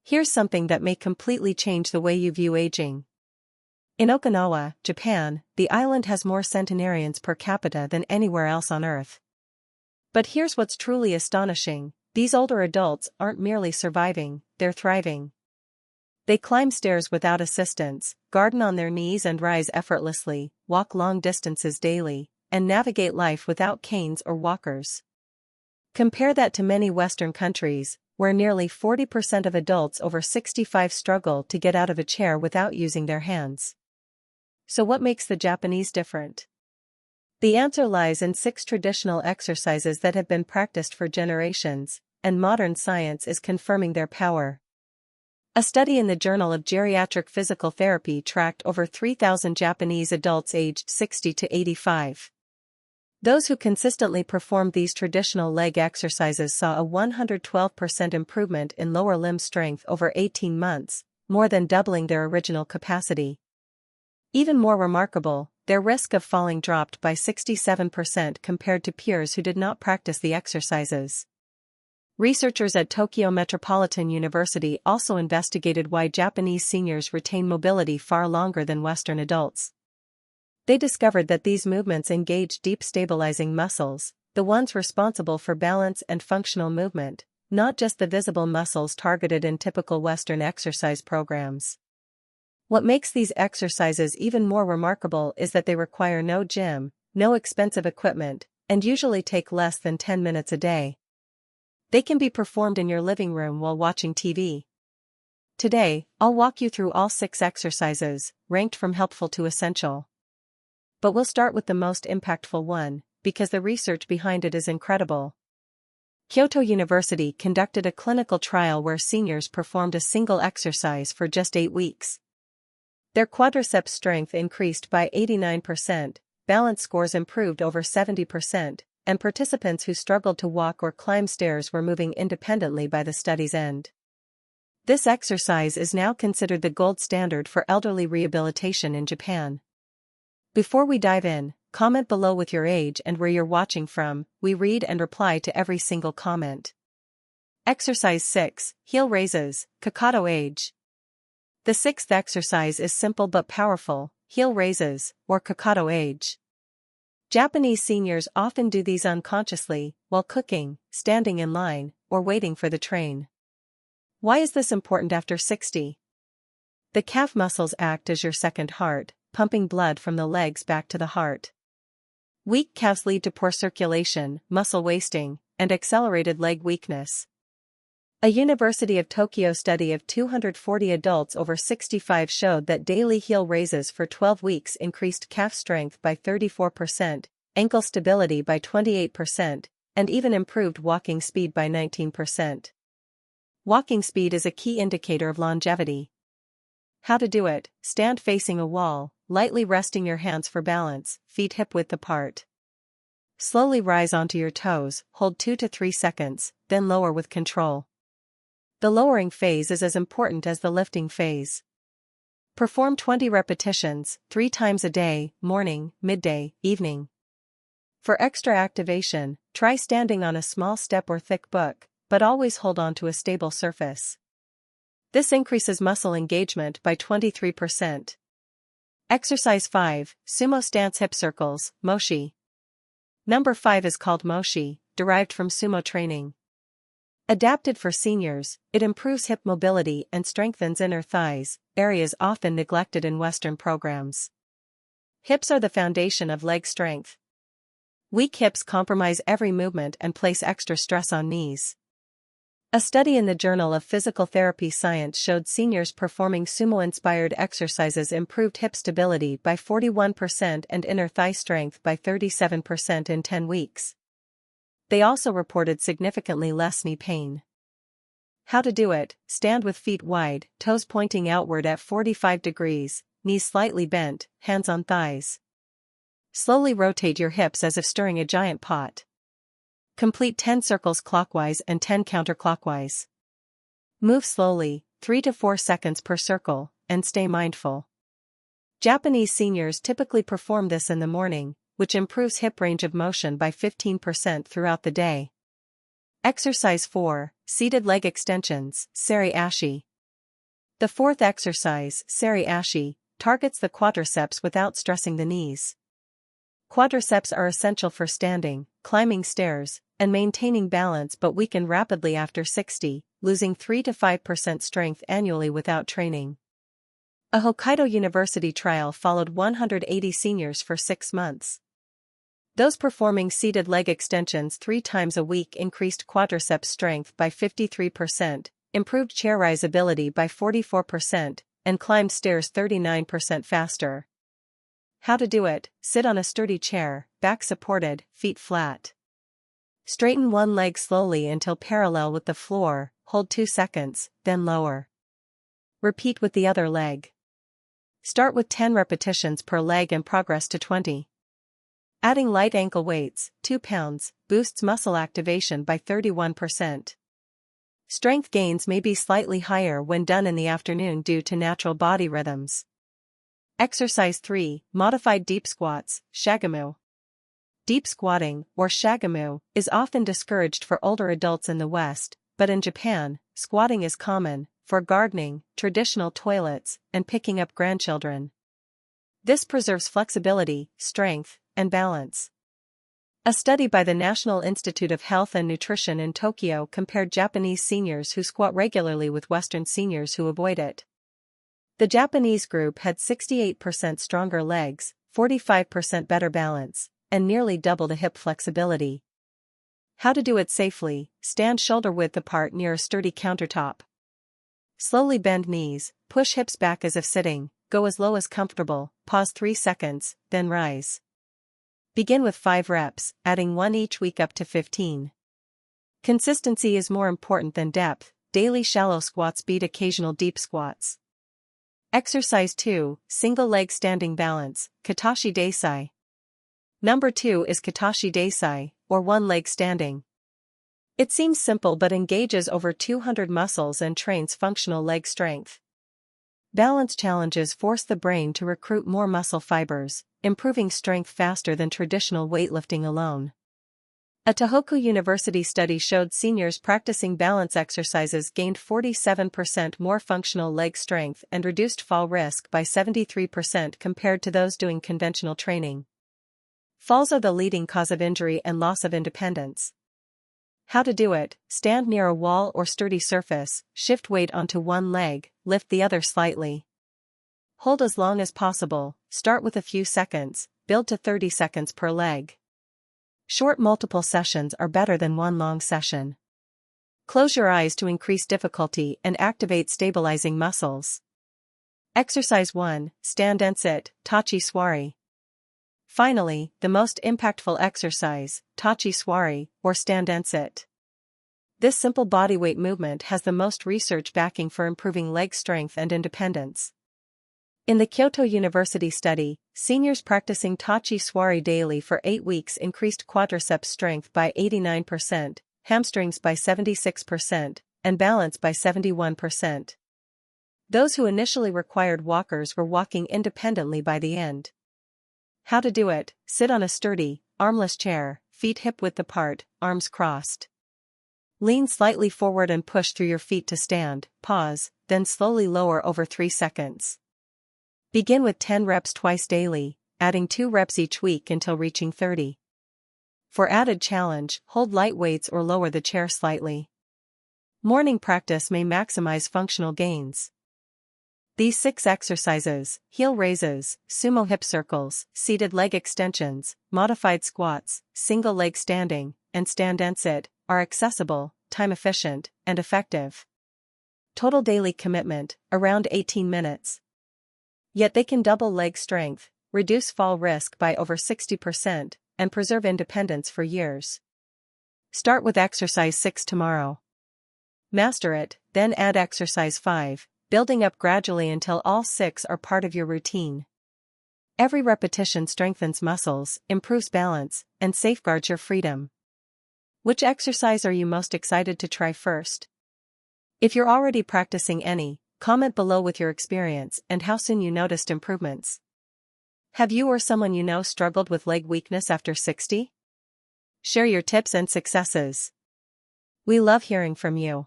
Here's something that may completely change the way you view aging. In Okinawa, Japan, the island has more centenarians per capita than anywhere else on Earth. But here's what's truly astonishing: these older adults aren't merely surviving, they're thriving. They climb stairs without assistance, garden on their knees and rise effortlessly, walk long distances daily, and navigate life without canes or walkers. Compare that to many Western countries, where nearly 40% of adults over 65 struggle to get out of a chair without using their hands. So what makes the Japanese different? The answer lies in 6 traditional exercises that have been practiced for generations, and modern science is confirming their power. A study in the Journal of Geriatric Physical Therapy tracked over 3,000 Japanese adults aged 60 to 85. Those who consistently performed these traditional leg exercises saw a 112% improvement in lower limb strength over 18 months, more than doubling their original capacity. Even more remarkable, their risk of falling dropped by 67% compared to peers who did not practice the exercises. Researchers at Tokyo Metropolitan University also investigated why Japanese seniors retain mobility far longer than Western adults. They discovered that these movements engage deep stabilizing muscles, the ones responsible for balance and functional movement, not just the visible muscles targeted in typical Western exercise programs. What makes these exercises even more remarkable is that they require no gym, no expensive equipment, and usually take less than 10 minutes a day. They can be performed in your living room while watching TV. Today, I'll walk you through all 6 exercises, ranked from helpful to essential. But we'll start with the most impactful one, because the research behind it is incredible. Kyoto University conducted a clinical trial where seniors performed a single exercise for just 8 weeks. Their quadriceps strength increased by 89%, balance scores improved over 70%, and participants who struggled to walk or climb stairs were moving independently by the study's end. This exercise is now considered the gold standard for elderly rehabilitation in Japan. Before we dive in, comment below with your age and where you're watching from. We read and reply to every single comment. Exercise 6, Heel Raises, Kakato Age. The 6th exercise is simple but powerful: heel raises, or Kakato Age. Japanese seniors often do these unconsciously, while cooking, standing in line, or waiting for the train. Why is this important after 60? The calf muscles act as your second heart, pumping blood from the legs back to the heart. Weak calves lead to poor circulation, muscle wasting, and accelerated leg weakness. A University of Tokyo study of 240 adults over 65 showed that daily heel raises for 12 weeks increased calf strength by 34%, ankle stability by 28%, and even improved walking speed by 19%. Walking speed is a key indicator of longevity. How to do it: stand facing a wall, lightly resting your hands for balance, feet hip-width apart. Slowly rise onto your toes, hold 2 to 3 seconds, then lower with control. The lowering phase is as important as the lifting phase. Perform 20 repetitions, 3 times a day, morning, midday, evening. For extra activation, try standing on a small step or thick book, but always hold on to a stable surface. This increases muscle engagement by 23%. Exercise 5, Sumo Stance Hip Circles, Moshi. Number 5 is called Moshi, derived from sumo training. Adapted for seniors, it improves hip mobility and strengthens inner thighs, areas often neglected in Western programs. Hips are the foundation of leg strength. Weak hips compromise every movement and place extra stress on knees. A study in the Journal of Physical Therapy Science showed seniors performing sumo-inspired exercises improved hip stability by 41% and inner thigh strength by 37% in 10 weeks. They also reported significantly less knee pain. How to do it: stand with feet wide, toes pointing outward at 45 degrees, knees slightly bent, hands on thighs. Slowly rotate your hips as if stirring a giant pot. Complete 10 circles clockwise and 10 counterclockwise. Move slowly, 3 to 4 seconds per circle, and stay mindful. Japanese seniors typically perform this in the morning, which improves hip range of motion by 15% throughout the day. Exercise 4, Seated Leg Extensions, Seri Ashi. The fourth exercise, Sari Ashi, targets the quadriceps without stressing the knees. Quadriceps are essential for standing, climbing stairs, and maintaining balance but weaken rapidly after 60, losing 3 to 5% strength annually without training. A Hokkaido University trial followed 180 seniors for 6 months. Those performing seated leg extensions 3 times a week increased quadriceps strength by 53%, improved chair riseability by 44%, and climbed stairs 39% faster. How to do it: sit on a sturdy chair, back supported, feet flat. Straighten one leg slowly until parallel with the floor, hold 2 seconds, then lower. Repeat with the other leg. Start with 10 repetitions per leg and progress to 20. Adding light ankle weights, 2 pounds, boosts muscle activation by 31%. Strength gains may be slightly higher when done in the afternoon due to natural body rhythms. Exercise 3, Modified Deep Squats, Shagamu. Deep squatting, or shagamu, is often discouraged for older adults in the West, but in Japan, squatting is common, for gardening, traditional toilets, and picking up grandchildren. This preserves flexibility, strength, and balance. A study by the National Institute of Health and Nutrition in Tokyo compared Japanese seniors who squat regularly with Western seniors who avoid it. The Japanese group had 68% stronger legs, 45% better balance, and nearly double the hip flexibility. How to do it safely: stand shoulder width apart near a sturdy countertop. Slowly bend knees, push hips back as if sitting, go as low as comfortable, pause 3 seconds, then rise. Begin with 5 reps, adding 1 each week up to 15. Consistency is more important than depth. Daily shallow squats beat occasional deep squats. Exercise 2, Single Leg Standing Balance, Katashi Deisai. Number 2 is Katashi Deisai, or one leg standing. It seems simple but engages over 200 muscles and trains functional leg strength. Balance challenges force the brain to recruit more muscle fibers, improving strength faster than traditional weightlifting alone. A Tohoku University study showed seniors practicing balance exercises gained 47% more functional leg strength and reduced fall risk by 73% compared to those doing conventional training. Falls are the leading cause of injury and loss of independence. How to do it: stand near a wall or sturdy surface, shift weight onto one leg, lift the other slightly. Hold as long as possible, start with a few seconds, build to 30 seconds per leg. Short multiple sessions are better than one long session. Close your eyes to increase difficulty and activate stabilizing muscles. Exercise 1, Stand and Sit, Tachi Swari. Finally, the most impactful exercise, Tachi Swari, or stand and sit. This simple bodyweight movement has the most research backing for improving leg strength and independence. In the Kyoto University study, seniors practicing Tachi Swari daily for 8 weeks increased quadriceps strength by 89%, hamstrings by 76%, and balance by 71%. Those who initially required walkers were walking independently by the end. How to do it: sit on a sturdy, armless chair, feet hip-width apart, arms crossed. Lean slightly forward and push through your feet to stand, pause, then slowly lower over 3 seconds. Begin with 10 reps twice daily, adding 2 reps each week until reaching 30. For added challenge, hold light weights or lower the chair slightly. Morning practice may maximize functional gains. These 6 exercises, heel raises, sumo hip circles, seated leg extensions, modified squats, single leg standing, and stand and sit, are accessible, time-efficient, and effective. Total daily commitment, around 18 minutes. Yet they can double leg strength, reduce fall risk by over 60%, and preserve independence for years. Start with exercise 6 tomorrow. Master it, then add exercise 5. Building up gradually until all 6 are part of your routine. Every repetition strengthens muscles, improves balance, and safeguards your freedom. Which exercise are you most excited to try first? If you're already practicing any, comment below with your experience and how soon you noticed improvements. Have you or someone you know struggled with leg weakness after 60? Share your tips and successes. We love hearing from you.